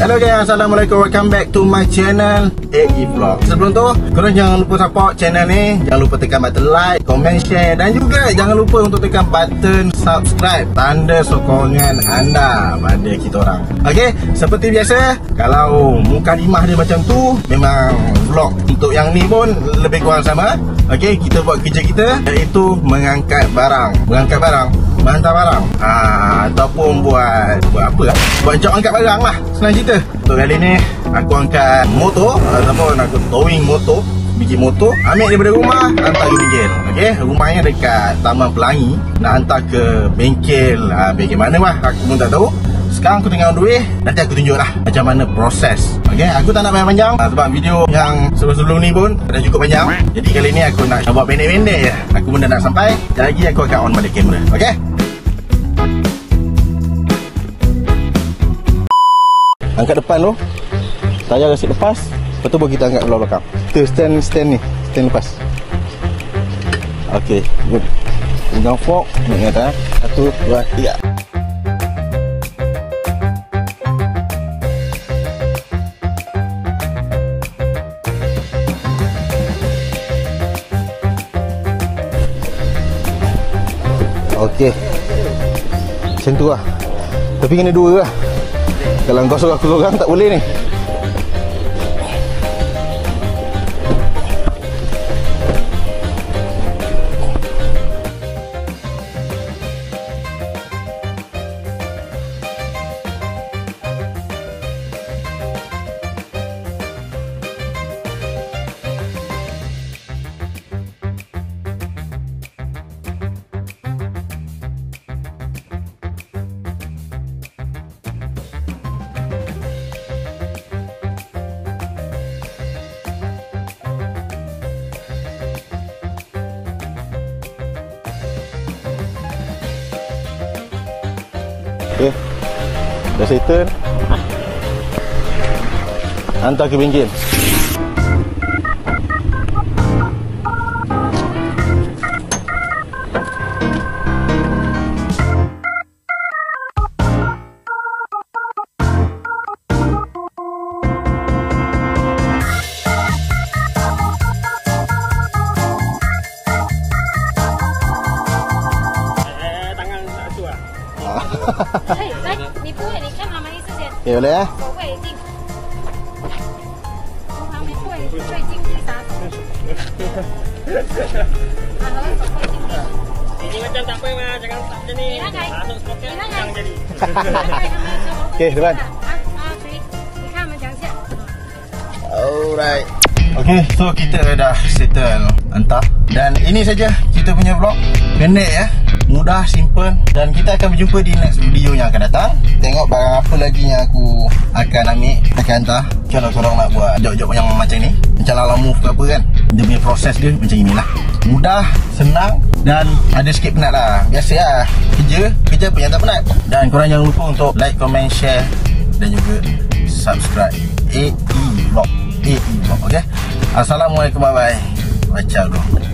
Hello guys, Assalamualaikum. Welcome back to my channel AE Vlog. Sebelum tu, korang jangan lupa support channel ni. Jangan lupa tekan button like, comment, share. Dan juga jangan lupa untuk tekan button subscribe. Tanda sokongan anda pada kita orang. Okay, seperti biasa, kalau muka limah dia macam tu, memang vlog untuk yang ni pun lebih kurang sama. Okay, kita buat kerja kita, iaitu mengangkat barang. Menghantar barang, ataupun buat apa lah, buat job angkat barang lah, senang cerita. Untuk kali ni aku angkat motor, ataupun aku towing motor, biji motor, ambil daripada rumah, hantar ke bengkel. Okay, rumahnya dekat Taman Pelangi. Nak hantar ke bengkel, bengkel mana lah aku pun tak tahu. Sekarang aku tengah on the way, nanti aku tunjuk lah macam mana proses. Okay, aku tak nak panjang-panjang, sebab video yang sebelum-sebelum ni pun dah cukup panjang. Jadi kali ni aku nak buat pendek-pendek je. Aku pun dah nak sampai. Sekejap lagi aku akan on balik kamera. Okay, angkat depan tu, tayar resip lepas. Lepas tu baru kita angkat belah belakang. Kita stand ni, stand lepas. Okay, good. Pegang fork, naik atas. 1, 2, 3. Okey, macam tu lah. Tapi kena dua lah. Kalau kau suruh aku seorang tak boleh ni. Okay, dah settle. Hantar ke bengkel. Okay, boleh eh? Ini macam tak apa mah, jangan tak macam ni. Masuk spoken jangan jadi. Okay, depan. Alright. Okay, so kita dah settle hantar. Dan ini saja kita punya vlog. Pendek ya, mudah, simple. Dan kita akan berjumpa di next video yang akan datang. Tengok barang apa lagi yang aku akan ambil, akan hantar. Kalau korang nak buat job-job yang macam ni, macam Lala Move ke apa kan, dia punya proses dia macam inilah. Mudah, senang dan ada sikit penat lah. Biasa lah, kerja apa yang tak penat. Dan korang jangan lupa untuk like, comment, share dan juga subscribe AE Vlog. Okay, Assalamualaikum, bye bye. Baca dulu.